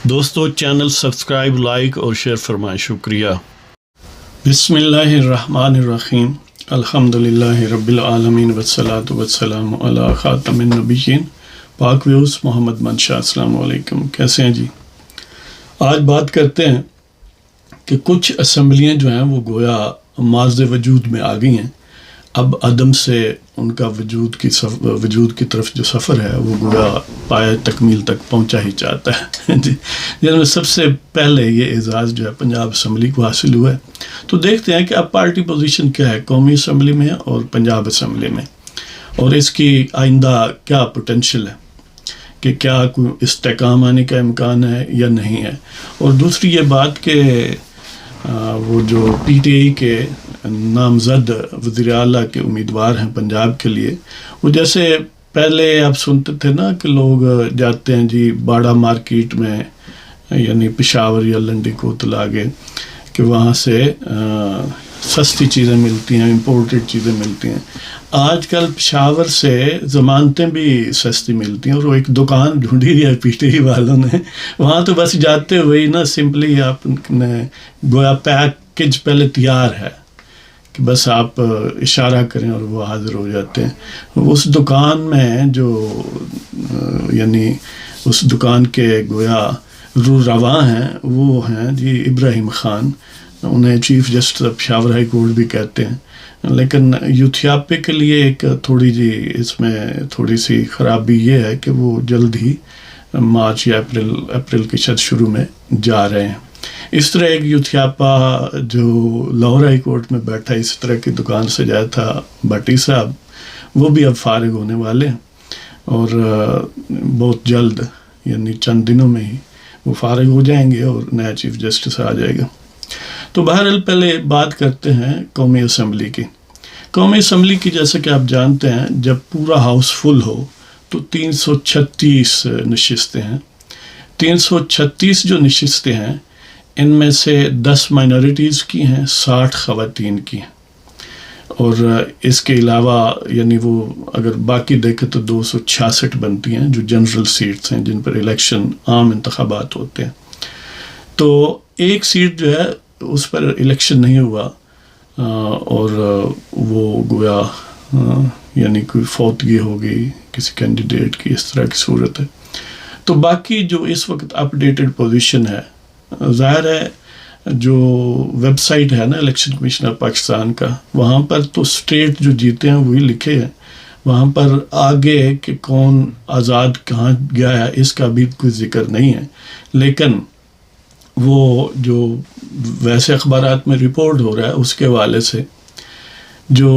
دوستو channel subscribe like اور share فرمائیں، شکریہ۔ بسم اللہ الرحمن الرحیم، الحمدللہ رب العالمین والصلاة والسلام علی خاتم النبیین، پاک ویوز محمد منشا۔ السلام علیکم، کیسے ہیں جی؟ آج بات کرتے ہیں کہ کچھ اسمبلیاں جو ہیں وہ گویا ماض وجود میں آ گئی ہیں، اب عدم سے ان کا وجود کی طرف جو سفر ہے وہ گویا پائے تکمیل تک پہنچا ہی چاہتا ہے جن میں سب سے پہلے یہ اعزاز جو ہے پنجاب اسمبلی کو حاصل ہوا ہے۔ تو دیکھتے ہیں کہ اب پارٹی پوزیشن کیا ہے قومی اسمبلی میں اور پنجاب اسمبلی میں، اور اس کی آئندہ کیا پوٹینشیل ہے کہ کیا کوئی استحکام آنے کا امکان ہے یا نہیں ہے۔ اور دوسری یہ بات کہ وہ جو پی ٹی آئی کے نامزد وزیر اعلیٰ کے امیدوار ہیں پنجاب کے لیے، وہ جیسے پہلے آپ سنتے تھے نا کہ لوگ جاتے ہیں جی باڑہ مارکیٹ میں، یعنی پشاور یا لنڈی کوتل آگے، کہ وہاں سے سستی چیزیں ملتی ہیں، امپورٹڈ چیزیں ملتی ہیں۔ آج کل پشاور سے ضمانتیں بھی سستی ملتی ہیں، اور وہ ایک دکان ڈھونڈی ہے پی ٹی آئی والوں نے، وہاں تو بس جاتے ہوئے نا سمپلی آپ نے گویا پیکج پہلے تیار ہے کہ بس آپ اشارہ کریں اور وہ حاضر ہو جاتے ہیں۔ اس دکان میں جو یعنی اس دکان کے گویا رو رواں ہیں وہ ہیں جی ابراہیم خان، انہیں chief justice of Peshawar high court بھی کہتے ہیں، لیکن یوتھیاپے کے لیے ایک تھوڑی جی اس میں تھوڑی سی خرابی یہ ہے کہ وہ جلد ہی مارچ یا اپریل کے شاید شروع میں جا رہے ہیں۔ اس طرح ایک یوتھیاپا جو لاہور ہائی کورٹ میں بیٹھا اس طرح کی دکان سے جایا تھا بھٹی صاحب، وہ بھی اب فارغ ہونے والے ہیں، اور بہت جلد یعنی چند دنوں میں ہی وہ فارغ ہو جائیں گے اور نیا چیف جسٹس آ جائے گا۔ تو بہرحال پہلے بات کرتے ہیں قومی اسمبلی کی۔ قومی اسمبلی کی جیسا کہ آپ جانتے ہیں جب پورا ہاؤس فل ہو تو 336 نشستیں ہیں۔ 336 جو نشستیں ہیں ان میں سے 10 مائنورٹیز کی ہیں، 60 خواتین کی ہیں، اور اس کے علاوہ یعنی وہ اگر باقی دیکھیں تو 266 بنتی ہیں جو جنرل سیٹس ہیں جن پر الیکشن عام انتخابات ہوتے ہیں۔ تو ایک سیٹ جو ہے اس پر الیکشن نہیں ہوا، اور وہ گویا یعنی کوئی فوتگی ہو گئی کسی کینڈیڈیٹ کی، اس طرح کی صورت ہے۔ تو باقی جو اس وقت اپ ڈیٹڈ پوزیشن ہے، ظاہر ہے جو ویب سائٹ ہے نا الیکشن کمیشن آف پاکستان کا، وہاں پر تو اسٹیٹ جو جیتے ہیں وہی لکھے ہیں، وہاں پر آگے کہ کون آزاد کہاں گیا ہے اس کا بھی کوئی ذکر نہیں ہے، لیکن وہ جو ویسے اخبارات میں رپورٹ ہو رہا ہے اس کے حوالے سے جو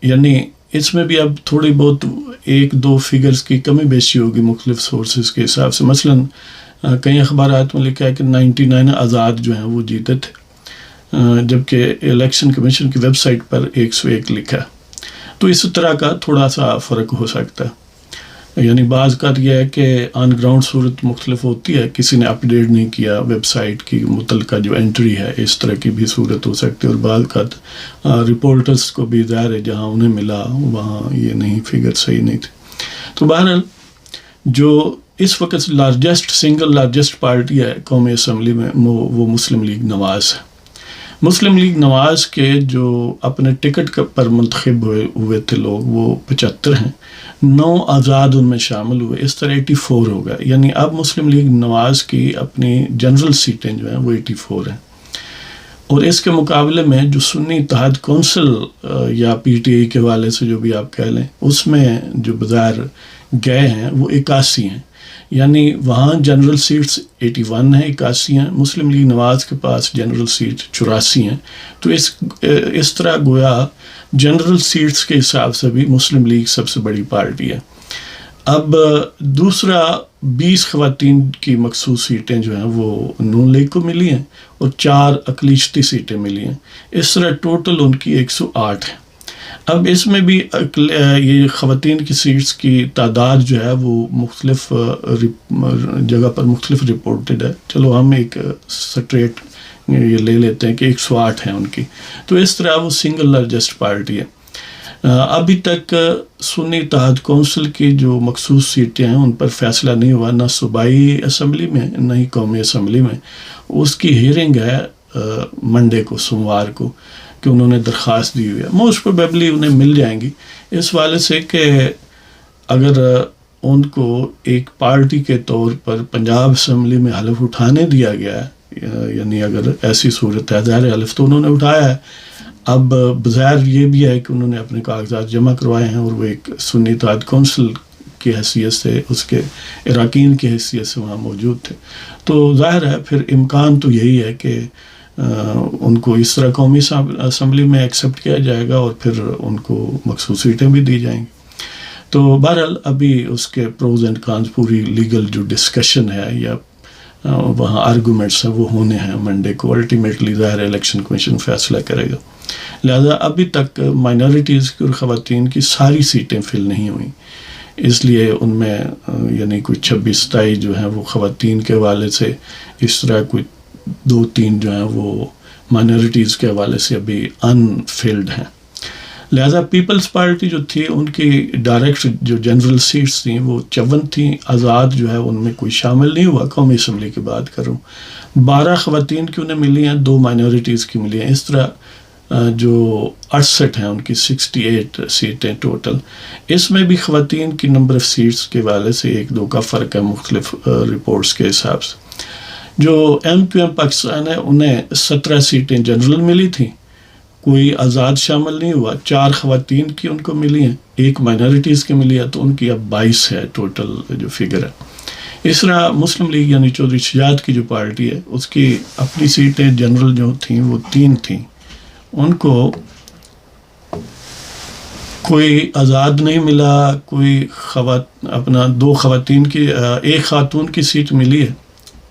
یعنی اس میں بھی اب تھوڑی بہت ایک دو فگرز کی کمی بیشی ہوگی مختلف سورسز کے حساب سے۔ مثلاً کئی اخبارات میں لکھا ہے کہ 99 آزاد جو ہیں وہ جیتے تھے، جبکہ الیکشن کمیشن کی ویب سائٹ پر 101 لکھا ہے۔ تو اس طرح کا تھوڑا سا فرق ہو سکتا ہے، یعنی بعض کا یہ ہے کہ آن گراؤنڈ صورت مختلف ہوتی ہے، کسی نے اپ ڈیٹ نہیں کیا ویب سائٹ کی متعلقہ جو انٹری ہے، اس طرح کی بھی صورت ہو سکتی ہے، اور بعض کا رپورٹرز کو بھی ظاہر ہے جہاں انہیں ملا وہاں یہ نہیں فگر صحیح نہیں تھی۔ تو بہرحال جو اس وقت سنگل لارجسٹ پارٹی ہے قومی اسمبلی میں وہ مسلم لیگ نواز ہے۔ مسلم لیگ نواز کے جو اپنے ٹکٹ پر منتخب ہوئے تھے لوگ وہ 75 ہیں، 9 آزاد ان میں شامل ہوئے، اس طرح 84 ہو گئے، یعنی اب مسلم لیگ نواز کی اپنی جنرل سیٹیں جو ہیں وہ 84 ہیں۔ اور اس کے مقابلے میں جو سنی اتحاد کونسل یا پی ٹی آئی کے حوالے سے جو بھی آپ کہہ لیں، اس میں جو بظاہر گئے ہیں وہ 81 ہیں، یعنی وہاں جنرل سیٹس 81 ہیں، 81 ہیں، مسلم لیگ نواز کے پاس جنرل سیٹ 84 ہیں۔ تو اس طرح گویا جنرل سیٹس کے حساب سے بھی مسلم لیگ سب سے بڑی پارٹی ہے۔ اب دوسرا 20 خواتین کی مخصوص سیٹیں جو ہیں وہ نون لیگ کو ملی ہیں، اور 4 اقلیتی سیٹیں ملی ہیں، اس طرح ٹوٹل ان کی 108 ہیں۔ اب اس میں بھی یہ خواتین کی سیٹس کی تعداد جو ہے وہ مختلف جگہ پر مختلف رپورٹڈ ہے، چلو ہم ایک سٹریٹ یہ لے لیتے ہیں کہ 108 ہیں ان کی۔ تو اس طرح وہ سنگل لارجسٹ پارٹی ہے۔ ابھی تک سنی اتحاد کونسل کی جو مخصوص سیٹیں ہیں ان پر فیصلہ نہیں ہوا، نہ صوبائی اسمبلی میں نہ ہی قومی اسمبلی میں. اس کی ہیئرنگ ہے منڈے کو، سوموار کو، کہ انہوں نے درخواست دی ہوئی ہے. موسٹ پروبیبلی انہیں مل جائیں گی اس والے سے کہ اگر ان کو ایک پارٹی کے طور پر پنجاب اسمبلی میں حلف اٹھانے دیا گیا ہے، یعنی اگر ایسی صورت ہے، ظاہر حلف تو انہوں نے اٹھایا ہے، اب بظاہر یہ بھی ہے کہ انہوں نے اپنے کاغذات جمع کروائے ہیں اور وہ ایک سنی اتحاد کونسل کی حیثیت سے، اس کے اراکین کی حیثیت سے وہاں موجود تھے. تو ظاہر ہے پھر امکان تو یہی ہے کہ ان کو اس طرح قومی اسمبلی میں ایکسیپٹ کیا جائے گا اور پھر ان کو مخصوص سیٹیں بھی دی جائیں گی. تو بہرحال ابھی اس کے پروز اینڈ کانز، پوری لیگل جو ڈسکشن ہے یا وہاں آرگومنٹس ہیں وہ ہونے ہیں منڈے کو. الٹیمیٹلی ظاہر الیکشن کمیشن فیصلہ کرے گا. لہذا ابھی تک مائنارٹیز کی اور خواتین کی ساری سیٹیں فل نہیں ہوئیں، اس لیے ان میں یعنی کوئی 26-27 جو ہیں وہ خواتین کے حوالے سے، اس طرح کوئی 2-3 جو ہیں وہ مائنارٹیز کے حوالے سے ابھی انفلڈ ہیں. لہذا پیپلز پارٹی جو تھی ان کی ڈائریکٹ جو جنرل سیٹس تھیں وہ 54 تھیں. آزاد جو ہے ان میں کوئی شامل نہیں ہوا. قومی اسمبلی کی بات کر رہا ہوں. 12 خواتین کی انہیں ملی ہیں، 2 مائنارٹیز کی ملی ہیں. اس طرح جو 68 ہیں ان کی 68 سیٹیں ٹوٹل. اس میں بھی خواتین کی نمبر آف سیٹس کے حوالے سے 1-2 کا فرق ہے مختلف رپورٹس کے حساب سے. جو MQM پاکستان ہے انہیں 17 سیٹیں جنرل ملی تھیں، کوئی آزاد شامل نہیں ہوا. 4 خواتین کی ان کو ملی ہیں، 1 مائنارٹیز کی ملی ہے، تو ان کی اب 22 ہے ٹوٹل جو فگر ہے. اس طرح مسلم لیگ یعنی چودھری شجاعت کی جو پارٹی ہے اس کی اپنی سیٹیں جنرل جو تھیں وہ 3 تھیں. ان کو کوئی آزاد نہیں ملا، کوئی اپنا 2 خواتین کی 1 خاتون کی سیٹ ملی ہے،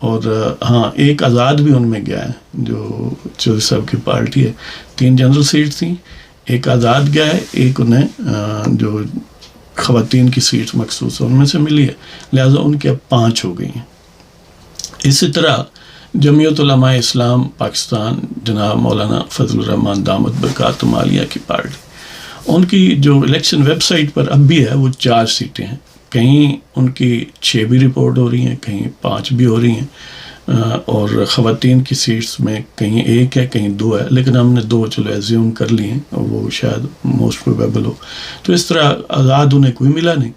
اور ہاں 1 آزاد بھی ان میں گیا ہے جو چودھری صاحب کی پارٹی ہے. 3 جنرل سیٹ تھیں، 1 آزاد گیا ہے، 1 انہیں جو خواتین کی سیٹ مخصوص ان میں سے ملی ہے. لہٰذا ان کے اب 5 ہو گئی ہیں. اسی طرح جمعیت علماء اسلام پاکستان جناب مولانا فضل الرحمان دامت برکاتہم عالیہ کی پارٹی، ان کی جو الیکشن ویب سائٹ پر اب بھی ہے وہ 4 سیٹیں ہیں. کہیں ان کی 6 بھی رپورٹ ہو رہی ہیں، کہیں 5 بھی ہو رہی ہیں، اور خواتین کی سیٹس میں کہیں 1 ہے کہیں 2 ہے، لیکن ہم نے 2 چلو ایزیوم کر لی ہیں اور وہ شاید موسٹ پروبیبل ہو. تو اس طرح آزاد انہیں کوئی ملا نہیں،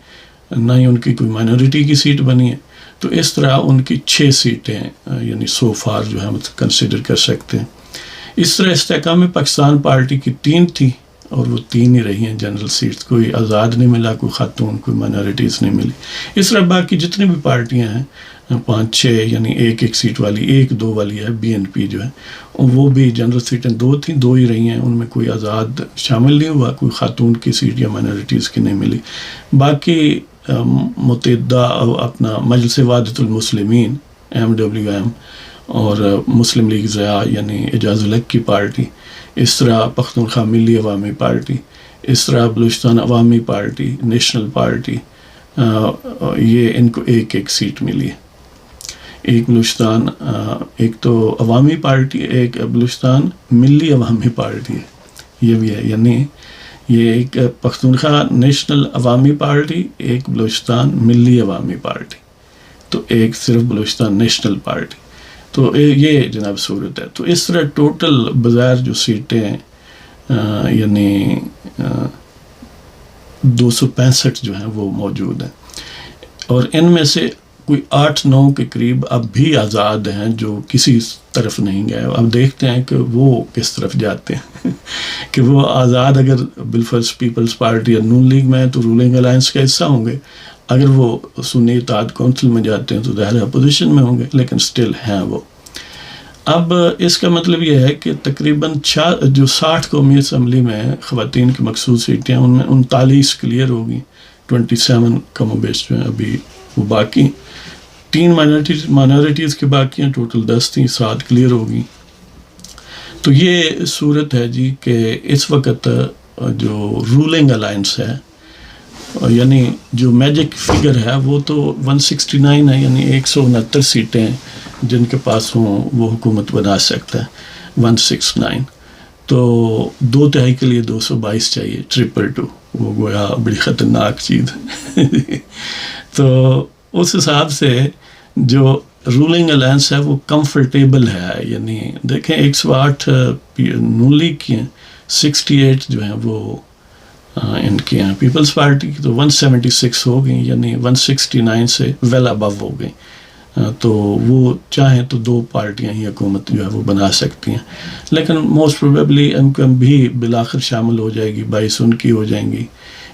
نہ ہی ان کی کوئی مائنورٹی کی سیٹ بنی ہے. تو اس طرح ان کی 6 سیٹیں یعنی سو فار جو ہم کنسیڈر کر سکتے ہیں. اس طرح استحکام پاکستان پارٹی کی 3 تھی اور وہ 3 ہی رہی ہیں جنرل سیٹس. کوئی آزاد نہیں ملا، کوئی خاتون، کوئی مائنارٹیز نہیں ملی. اس طرح باقی جتنی بھی پارٹیاں ہیں 5-6 یعنی 1 سیٹ والی، 1-2 والی ہے BNP جو ہے، وہ بھی جنرل سیٹیں 2 تھیں، 2 ہی رہی ہیں. ان میں کوئی آزاد شامل نہیں ہوا، کوئی خاتون کی سیٹ یا مائنارٹیز کی نہیں ملی. باقی متحدہ اپنا مجلس وحدت المسلمین MWM اور مسلم لیگ ضیاء یعنی اعجاز الحق کی پارٹی، اس طرح پختونخوا ملی عوامی پارٹی، اس طرح بلوچستان عوامی پارٹی، نیشنل پارٹی، یہ ان کو 1 سیٹ ملی ہے. ایک بلوچستان، ایک تو عوامی پارٹی، ایک بلوچستان ملی عوامی پارٹی ہے، یہ بھی ہے. یعنی یہ ایک پختونخوا نیشنل عوامی پارٹی، ایک بلوچستان ملی عوامی پارٹی، تو ایک صرف بلوچستان نیشنل پارٹی. تو یہ جناب صورت ہے. تو اس طرح ٹوٹل بظاہر جو سیٹیں یعنی 265 جو ہیں وہ موجود ہیں، اور ان میں سے کوئی 8-9 کے قریب اب بھی آزاد ہیں جو کسی طرف نہیں گئے. اب دیکھتے ہیں کہ وہ کس طرف جاتے ہیں کہ وہ آزاد اگر بالفرض پیپلز پارٹی یا نون لیگ میں ہیں تو رولنگ الائنس کا حصہ ہوں گے، اگر وہ سنی اتحاد کونسل میں جاتے ہیں تو ظاہر اپوزیشن میں ہوں گے، لیکن سٹل ہیں وہ. اب اس کا مطلب یہ ہے کہ تقریباً جو 60 قومی اسمبلی میں خواتین کی مخصوص سیٹیں ہیں ان میں 39 کلیئر ہوگی، 27 کم و بیش جو ہیں ابھی وہ باقی. 3 مائنارٹیز کے باقی ہیں، ٹوٹل 10 تھیں، 7 کلیئر ہوگی. تو یہ صورت ہے جی کہ اس وقت جو رولنگ الائنس ہے یعنی جو میجک فگر ہے وہ تو 169 ہے، یعنی 169 سیٹیں جن کے پاس ہوں وہ حکومت بنا سکتا ہے. 169 تو 2/3 کے لیے 222 چاہیے، 222، وہ گویا بڑی خطرناک چیز ہے۔ تو اس حساب سے جو رولنگ الائنس ہے وہ کمفرٹیبل ہے، یعنی دیکھیں 108 نون لیگ کی ہیں، 68 جو ہیں وہ ان کی ہیں پیپلز پارٹی کی، تو 176 ہو گئی، یعنی 169 سے ویل ابو ہو گئی۔ تو وہ چاہیں تو 2 پارٹیاں ہی حکومت جو ہے وہ بنا سکتی ہیں، لیکن most probably M Q M بھی بالآخر شامل ہو جائے گی، 22 ان کی ہو جائیں گی۔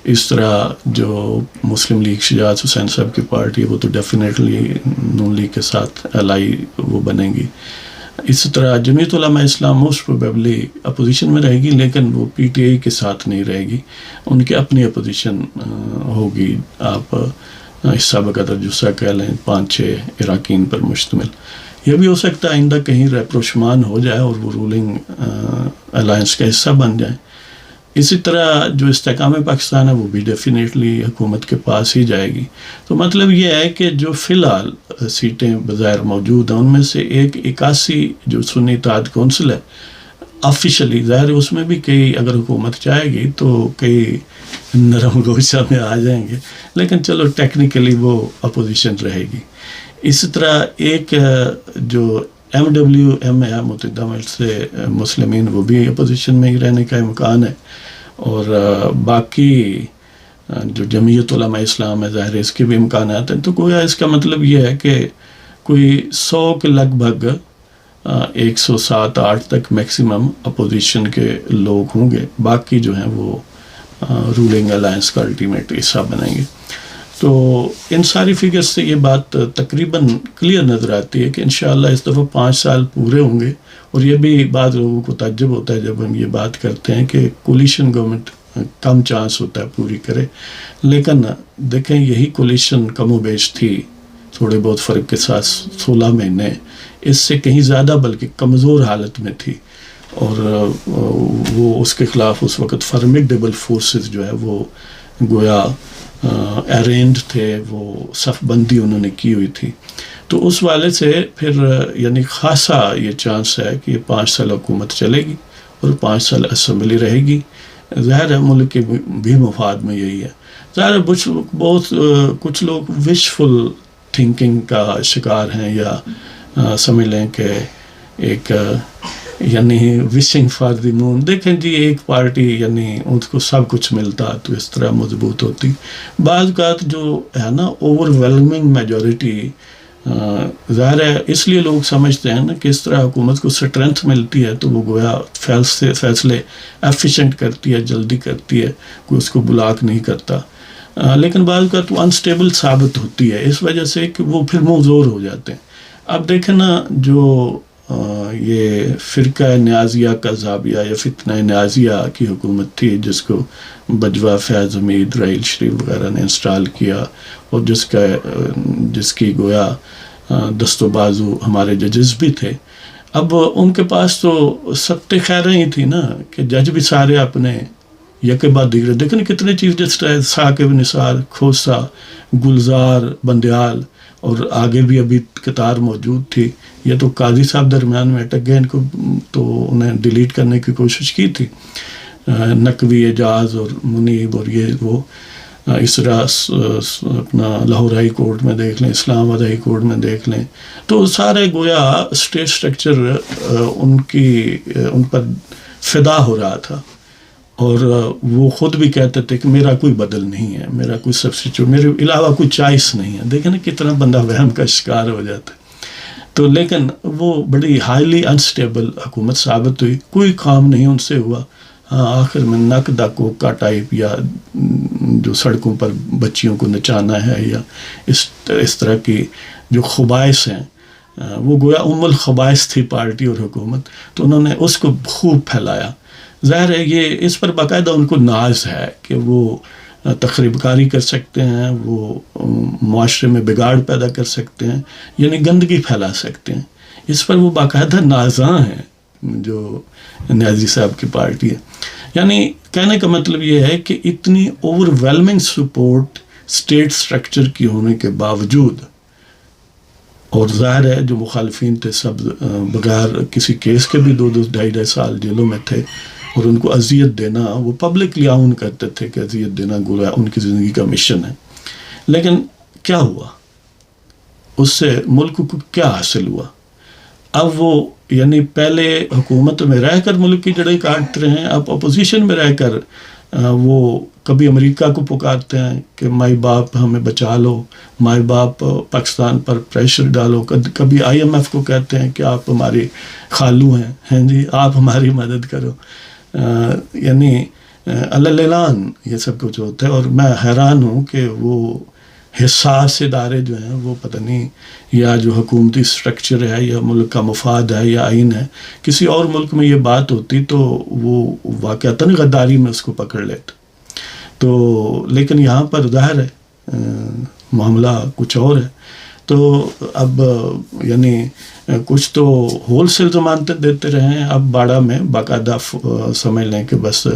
اس طرح جو مسلم لیگ شجاعت حسین صاحب کی پارٹی ہے وہ تو ڈیفینیٹلی نون لیگ کے ساتھ الائی وہ بنے گی۔ اسی طرح جمعیت Ulema Islam most probably opposition میں رہے گی، لیکن وہ پی ٹی آئی کے ساتھ نہیں رہے گی، ان کی اپنی اپوزیشن ہوگی، آپ حصہ بقدر جسہ کہہ لیں، 5-6 اراکین پر مشتمل۔ یہ بھی ہو سکتا ہے آئندہ کہیں ریپروشمان ہو جائے اور وہ رولنگ الائنس کا حصہ بن جائیں۔ اسی طرح جو استحکام پاکستان ہے وہ بھی ڈیفینیٹلی حکومت کے پاس ہی جائے گی۔ تو مطلب یہ ہے کہ جو فی الحال سیٹیں بظاہر موجود ہیں ان میں سے ایک 81 جو سنی اتحاد کونسل ہے آفیشلی، ظاہر اس میں بھی کئی اگر حکومت چاہے گی تو کئی نرم گوشہ میں آ جائیں گے، لیکن چلو ٹیکنیکلی وہ اپوزیشن رہے گی۔ اسی طرح ایک جو MWM ہے متحدہ مجلس مسلمین، وہ بھی اپوزیشن میں ہی رہنے کا امکان ہے، اور باقی جو جمعیت علماء اسلام ہے ظاہر اس کے بھی امکانات ہیں۔ تو گویا اس کا مطلب یہ ہے کہ کوئی 100 کے لگ بھگ 107-8 تک میکسیمم اپوزیشن کے لوگ ہوں گے، باقی جو ہیں وہ رولنگ الائنس کا الٹیمیٹ حصہ بنیں گے۔ تو ان ساری فگرز سے یہ بات تقریباً کلیئر نظر آتی ہے کہ انشاءاللہ اس دفعہ 5 سال پورے ہوں گے، اور یہ بھی بعض لوگوں کو تعجب ہوتا ہے جب ہم یہ بات کرتے ہیں کہ کولیشن گورنمنٹ کم چانس ہوتا ہے پوری کرے، لیکن دیکھیں یہی کولیشن کم و بیش تھی، تھوڑے بہت فرق کے ساتھ 16 مہینے اس سے کہیں زیادہ بلکہ کمزور حالت میں تھی، اور وہ اس کے خلاف اس وقت فرمیڈیبل فورسز جو ہے وہ گویا ارینڈ تھے، وہ صف بندی انہوں نے کی ہوئی تھی۔ تو اس والے سے پھر یعنی خاصا یہ چانس ہے کہ یہ 5 سال حکومت چلے گی اور 5 سال اسمبلی رہے گی۔ ظاہر ہے ملک کے بھی مفاد میں یہی ہے۔ ظاہر ہے کچھ لوگ وشفل تھنکنگ کا شکار ہیں، یا سمجھ لیں کہ ایک یعنی وشنگ فار دی مون۔ دیکھیں جی ایک پارٹی یعنی ان کو سب کچھ ملتا تو اس طرح مضبوط ہوتی۔ بعض اوقات جو ہے نا اوور ویلمنگ میجورٹی، ظاہر ہے اس لیے لوگ سمجھتے ہیں نا کہ اس طرح حکومت کو اسٹرینتھ ملتی ہے تو وہ گویا فیصلے ایفیشینٹ کرتی ہے، جلدی کرتی ہے، کوئی اس کو بلاک نہیں کرتا، لیکن بعض اوقات وہ انسٹیبل ثابت ہوتی ہے اس وجہ سے کہ وہ پھر موزور ہو جاتے ہیں۔ اب دیکھیں نا جو یہ فرقہ نیازیہ کا زاویہ یا فتنہ نیازیہ کی حکومت تھی، جس کو بجوہ، فیض حمید، رحیل شریف وغیرہ نے انسٹال کیا، اور جس کی گویا دست و بازو ہمارے ججز بھی تھے۔ اب ان کے پاس تو ستے خیریں ہی تھی نا کہ جج بھی سارے اپنے یکے بعد دیگر، دیکھیں کتنے چیف جسٹس، ثاقب نثار، کھوسا، گلزار، بندیال، اور آگے بھی ابھی قطار موجود تھی۔ یہ تو قاضی صاحب درمیان میں اٹک گئے، ان کو تو انہیں ڈیلیٹ کرنے کی کوشش کی تھی، نقوی، اعجاز اور منیب اور یہ وہ۔ اس طرح اپنا لاہور ہائی کورٹ میں دیکھ لیں، اسلام آباد ہائی کورٹ میں دیکھ لیں، تو سارے گویا اسٹیٹ سٹرکچر ان پر فدا ہو رہا تھا، اور وہ خود بھی کہتے تھے کہ میرا کوئی بدل نہیں ہے، میرا کوئی سبسٹیچیوٹ، میرے علاوہ کوئی چوائس نہیں ہے۔ دیکھیں نا کتنا بندہ وہم کا شکار ہو جاتا ہے۔ تو لیکن وہ بڑی ہائیلی انسٹیبل حکومت ثابت ہوئی، کوئی کام نہیں ان سے ہوا۔ ہاں آخر میں نک ڈاکو کا ٹائپ، یا جو سڑکوں پر بچیوں کو نچانا ہے، یا اس طرح کی جو خبائث ہیں، وہ گویا الخبائث تھی پارٹی اور حکومت، تو انہوں نے اس کو خوب پھیلایا۔ ظاہر ہے یہ اس پر باقاعدہ ان کو ناز ہے کہ وہ تخریب کاری کر سکتے ہیں، وہ معاشرے میں بگاڑ پیدا کر سکتے ہیں، یعنی گندگی پھیلا سکتے ہیں۔ اس پر وہ باقاعدہ نازاں ہیں جو نیازی صاحب کی پارٹی ہے۔ یعنی کہنے کا مطلب یہ ہے کہ اتنی over whelming support state structure کی ہونے کے باوجود، اور ظاہر ہے جو مخالفین تھے سب بغیر کسی کیس کے بھی 2-2 سال جیلوں میں تھے، اور ان کو اذیت دینا وہ پبلکلی آن کرتے تھے کہ اذیت دینا گویا ان کی زندگی کا مشن ہے. لیکن کیا ہوا اس سے؟ ملک کو کیا حاصل ہوا؟ اب وہ یعنی پہلے حکومت میں رہ کر ملک کی جڑیں کاٹتے رہے ہیں، اب اپوزیشن میں رہ کر وہ کبھی امریکہ کو پکارتے ہیں کہ مائی باپ ہمیں بچا لو، مائی باپ پاکستان پر پریشر ڈالو، کبھی IMF کو کہتے ہیں کہ آپ ہماری خالو ہیں جی، آپ ہماری مدد کرو. یعنی اعلان یہ سب کچھ ہوتا ہے. اور میں حیران ہوں کہ وہ حساس ادارے جو ہیں وہ پتہ نہیں، یا جو حکومتی سٹرکچر ہے یا ملک کا مفاد ہے یا آئین ہے، کسی اور ملک میں یہ بات ہوتی تو وہ واقعتاً غداری میں اس کو پکڑ لیتے. تو لیکن یہاں پر ظاہر ہے معاملہ کچھ اور ہے. تو اب یعنی کچھ تو ہول سیل ضمانتیں دیتے رہے ہیں، اب باڑہ میں باقاعدہ سمجھ لیں کہ بس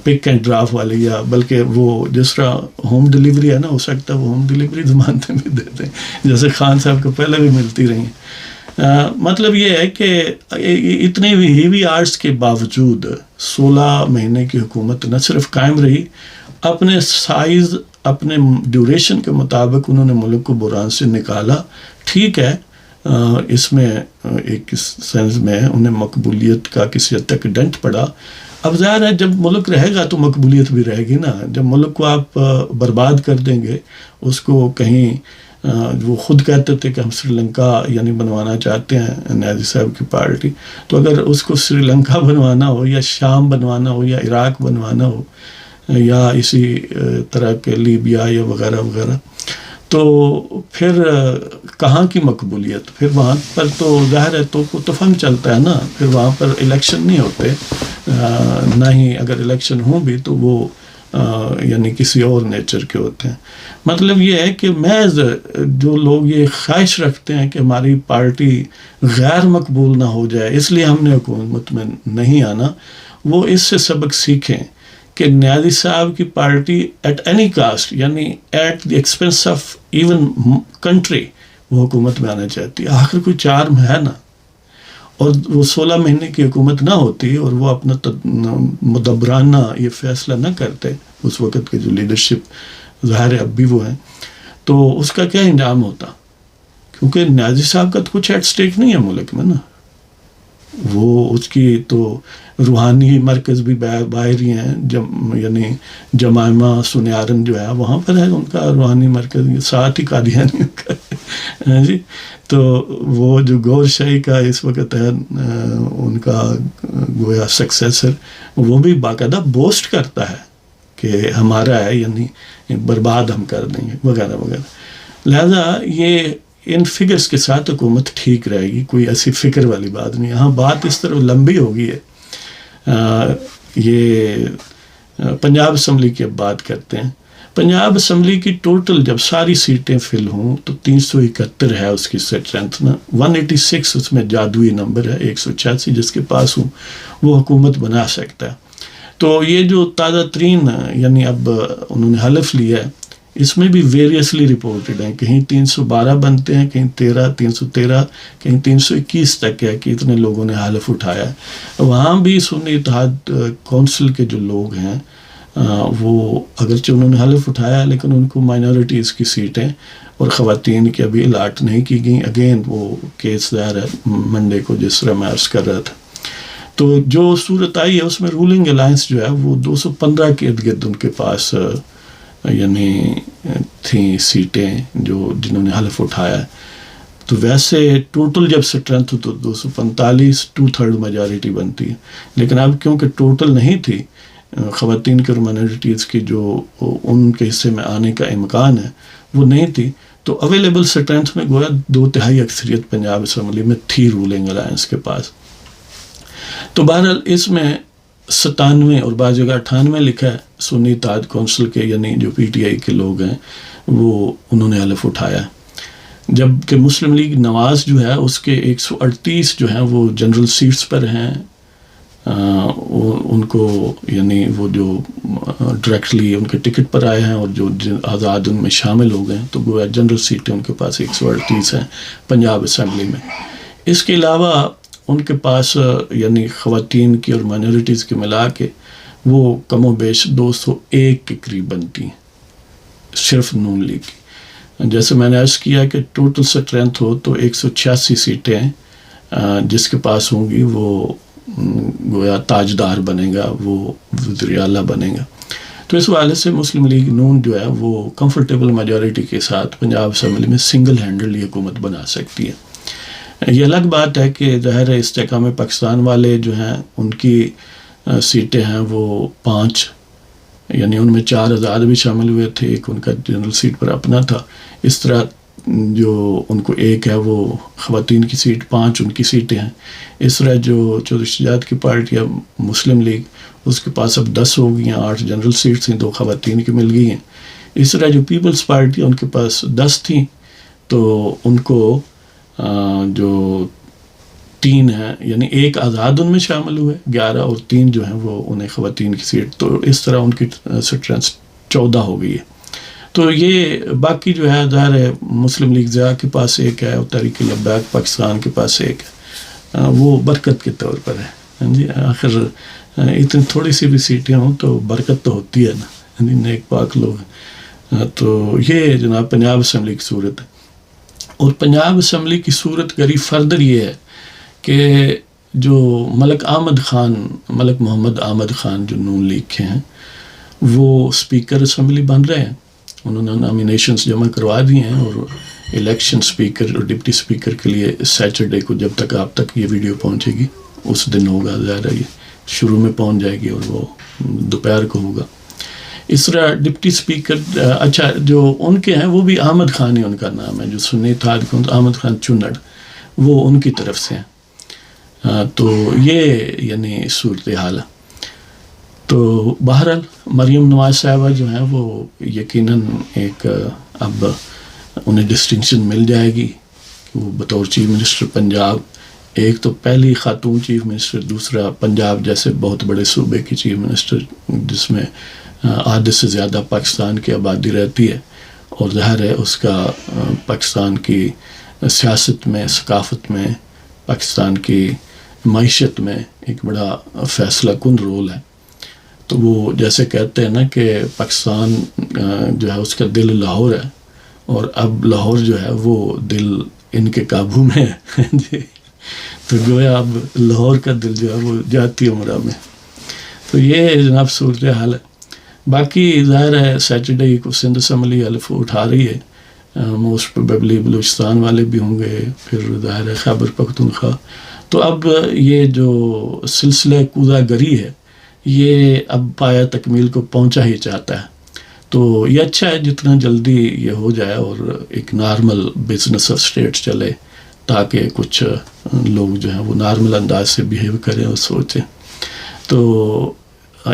پک اینڈ ڈراپ والی، یا بلکہ وہ جس طرح ہوم ڈیلیوری ہے نا، ہو سکتا ہے وہ ہوم ڈیلیوری ضمانتیں بھی دیتے ہیں جیسے خان صاحب کو پہلے بھی ملتی رہی ہیں. مطلب یہ ہے کہ اتنے ہیوی آرٹس کے باوجود 16 مہینے کی حکومت نہ صرف قائم رہی، اپنے سائز اپنے ڈیوریشن کے مطابق انہوں نے ملک کو بحران سے نکالا. ٹھیک ہے، اس میں ایک سینس میں انہیں مقبولیت کا کسی حد تک ڈنٹ پڑا. اب ظاہر ہے جب ملک رہے گا تو مقبولیت بھی رہے گی نا. جب ملک کو آپ برباد کر دیں گے، اس کو کہیں وہ خود کہتے تھے کہ ہم سری لنکا یعنی بنوانا چاہتے ہیں نیازی صاحب کی پارٹی، تو اگر اس کو سری لنکا بنوانا ہو یا شام بنوانا ہو یا عراق بنوانا ہو یا اسی طرح کے لیبیا یا وغیرہ وغیرہ، تو پھر کہاں کی مقبولیت؟ پھر وہاں پر تو ظاہر ہے تو تفنگ چلتا ہے نا. پھر وہاں پر الیکشن نہیں ہوتے، نہ ہی اگر الیکشن ہوں بھی تو وہ یعنی کسی اور نیچر کے ہوتے ہیں. مطلب یہ ہے کہ محض جو لوگ یہ خواہش رکھتے ہیں کہ ہماری پارٹی غیر مقبول نہ ہو جائے اس لیے ہم نے حکومت میں نہیں آنا، وہ اس سے سبق سیکھیں کہ نیازی صاحب کی پارٹی ایٹ اینی کاسٹ یعنی at the expense of even country وہ حکومت میں آنا چاہتی ہے. آخر کوئی چارم ہے نا. اور وہ 16 مہینے کی حکومت نہ ہوتی اور وہ اپنا مدبرانہ یہ فیصلہ نہ کرتے، اس وقت کے جو لیڈرشپ ظاہر ہے اب بھی وہ ہیں، تو اس کا کیا انجام ہوتا؟ کیونکہ نیازی صاحب کا تو کچھ ایٹ سٹیک نہیں ہے ملک میں نا. وہ اس کی تو روحانی مرکز بھی باہر ہی ہیں، یعنی جمائمہ سنیارن جو ہے وہاں پر ہے ان کا روحانی مرکز، ساتھ ہی قادیانی کا جی. تو وہ جو گور شاہی کا اس وقت ہے ان کا گویا سکسیسر، وہ بھی باقاعدہ بوسٹ کرتا ہے کہ ہمارا ہے، یعنی برباد ہم کر دیں گے وغیرہ وغیرہ. لہذا یہ ان فگرز کے ساتھ حکومت ٹھیک رہے گی، کوئی ایسی فکر والی بات نہیں. ہاں بات اس طرح لمبی ہو گئی ہے. یہ پنجاب اسمبلی کی اب بات کرتے ہیں. پنجاب اسمبلی کی ٹوٹل جب ساری سیٹیں فل ہوں تو 371 ہے اس کی اسٹرینتھ نا. 186 اس میں جادوئی نمبر ہے، 186 جس کے پاس ہوں وہ حکومت بنا سکتا ہے. تو یہ جو تازہ ترین یعنی اب انہوں نے حلف لیا ہے، اس میں بھی ویریسلی رپورٹڈ ہیں، کہیں 312 بنتے ہیں، کہیں 313، کہیں 321 تک ہے کہ اتنے لوگوں نے حلف اٹھایا ہے. وہاں بھی سنی اتحاد کونسل کے جو لوگ ہیں وہ اگرچہ انہوں نے حلف اٹھایا لیکن ان کو مائنورٹیز کی سیٹیں اور خواتین کی ابھی الاٹ نہیں کی گئیں. اگین وہ کیس دائر ہے منڈے کو جس طرح میں عرض کر رہا تھا. تو جو صورت آئی ہے اس میں رولنگ الائنس جو ہے وہ 215 کے ارد گرد ان کے پاس یعنی تھیں سیٹیں جنہوں نے حلف اٹھایا ہے. تو ویسے ٹوٹل جب اسٹرینتھ ہو تو 245 2/3 میجارٹی بنتی ہے. لیکن اب کیونکہ ٹوٹل نہیں تھی خواتین کے اور مائنورٹیز کی جو ان کے حصے میں آنے کا امکان ہے وہ نہیں تھی، تو اویلیبل اسٹرینتھ میں گویا 2/3 اکثریت پنجاب اسمبلی میں تھی رولنگ الائنس کے پاس. تو بہرحال اس میں 97 اور بعض جگہ 98 لکھا ہے سنی اتحاد کونسل کے یعنی جو PTI کے لوگ ہیں وہ انہوں نے حلف اٹھایا. جبکہ مسلم لیگ نواز جو ہے اس کے 138 جو ہیں وہ جنرل سیٹس پر ہیں، ان کو یعنی وہ جو ڈائریکٹلی ان کے ٹکٹ پر آئے ہیں اور جو آزاد ان میں شامل ہو گئے ہیں، تو گویا جنرل سیٹیں ان کے پاس 138 ہیں پنجاب اسمبلی میں۔ اس کے علاوہ ان کے پاس یعنی خواتین کی اور مائنورٹیز کی ملا کے وہ کم و بیش 201 کے قریب بنتی ہیں صرف نون لیگ کی۔ جیسے میں نے عرض کیا کہ ٹوٹل اسٹرینتھ ہو تو 186 سیٹیں ہیں جس کے پاس ہوں گی وہ گویا تاجدار بنے گا، وہ وزیر اعلیٰ بنے گا۔ تو اس حوالے سے مسلم لیگ نون جو ہے وہ کمفرٹیبل میجورٹی کے ساتھ پنجاب اسمبلی میں سنگل ہینڈلی حکومت بنا سکتی ہے۔ یہ الگ بات ہے کہ ظاہر ہے استحکام پاکستان والے جو ہیں ان کی سیٹیں ہیں وہ 5، یعنی ان میں 4 آزاد بھی شامل ہوئے تھے، ایک ان کا جنرل سیٹ پر اپنا تھا۔ اس طرح جو ان کو ایک ہے وہ خواتین کی سیٹ، 5 ان کی سیٹیں ہیں۔ اس طرح جو چودھری شجاعت کی پارٹی ہے مسلم لیگ، اس کے پاس اب 10 ہو گئی ہیں، 8 جنرل سیٹس ہیں، 2 خواتین کی مل گئی ہیں۔ اس طرح جو پیپلز پارٹی ان کے پاس 10 تھیں، تو ان کو جو 3 ہیں یعنی ایک آزاد ان میں شامل ہوئے 11 اور 3 جو ہیں وہ انہیں خواتین کی سیٹ، تو اس طرح ان کی اسٹرینتھ 14 ہو گئی ہے۔ تو یہ باقی جو ہے ظاہر ہے مسلم لیگ ضیاء کے پاس ایک ہے اور تحریک لبیک پاکستان کے پاس ایک ہے، وہ برکت کے طور پر ہے۔ جی آخر اتنی تھوڑی سی بھی سیٹیں ہوں تو برکت تو ہوتی ہے نا، نیک پاک لوگ ہیں۔ تو یہ جناب پنجاب اسمبلی کی صورت ہے۔ اور پنجاب اسمبلی کی صورت گری فردر یہ ہے کہ جو ملک محمد احمد خان جو نون لیگ کے ہیں، وہ اسپیکر اسمبلی بن رہے ہیں۔ انہوں نے نامینیشنز جمع کروا دی ہیں اور الیکشن اسپیکر اور ڈپٹی اسپیکر کے لیے سیٹرڈے کو، جب تک آپ تک یہ ویڈیو پہنچے گی اس دن ہوگا، ظاہر ہے یہ شروع میں پہنچ جائے گی اور وہ دوپہر کو ہوگا۔ اس طرح ڈپٹی اسپیکر اچھا جو ان کے ہیں وہ بھی احمد خان ہی ان کا نام ہے، جو سنی اتحاد احمد خان چنڑ، وہ ان کی طرف سے ہیں۔ تو یہ یعنی صورتحال ہے۔ تو بہرحال مریم نواز صاحبہ جو ہیں وہ یقیناً ایک اب انہیں ڈسٹنکشن مل جائے گی کہ وہ بطور چیف منسٹر پنجاب، ایک تو پہلی خاتون چیف منسٹر، دوسرا پنجاب جیسے بہت بڑے صوبے کی چیف منسٹر جس میں آدھے سے زیادہ پاکستان کی آبادی رہتی ہے، اور ظاہر ہے اس کا پاکستان کی سیاست میں، ثقافت میں، پاکستان کی معیشت میں ایک بڑا فیصلہ کن رول ہے۔ تو وہ جیسے کہتے ہیں نا کہ پاکستان جو ہے اس کا دل لاہور ہے، اور اب لاہور جو ہے وہ دل ان کے قابو میں ہے جی، تو گویا اب لاہور کا دل جو ہے وہ جاتی عمرہ میں۔ تو یہ جناب صورتحال ہے۔ باقی ظاہر ہے سیٹرڈے کو سندھ اسمبلی حلف اٹھا رہی ہے، موسٹ پروبیبلی بلوچستان والے بھی ہوں گے، پھر ظاہر ہے خیبر پختونخوا۔ تو اب یہ جو سلسلہ کوزہ گری ہے یہ اب پایا تکمیل کو پہنچا ہی چاہتا ہے۔ تو یہ اچھا ہے جتنا جلدی یہ ہو جائے اور ایک نارمل بزنس آف اسٹیٹ چلے، تاکہ کچھ لوگ جو ہیں وہ نارمل انداز سے بیہیو کریں اور سوچیں۔ تو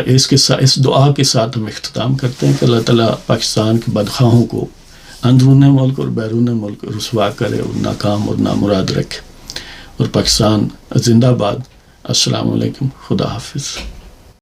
اس دعا کے ساتھ ہم اختتام کرتے ہیں کہ اللہ تعالیٰ پاکستان کے بدخواہوں کو اندرون ملک اور بیرون ملک رسوا کرے اور ناکام اور نامراد رکھے، اور پاکستان زندہ باد۔ السلام علیکم، خدا حافظ۔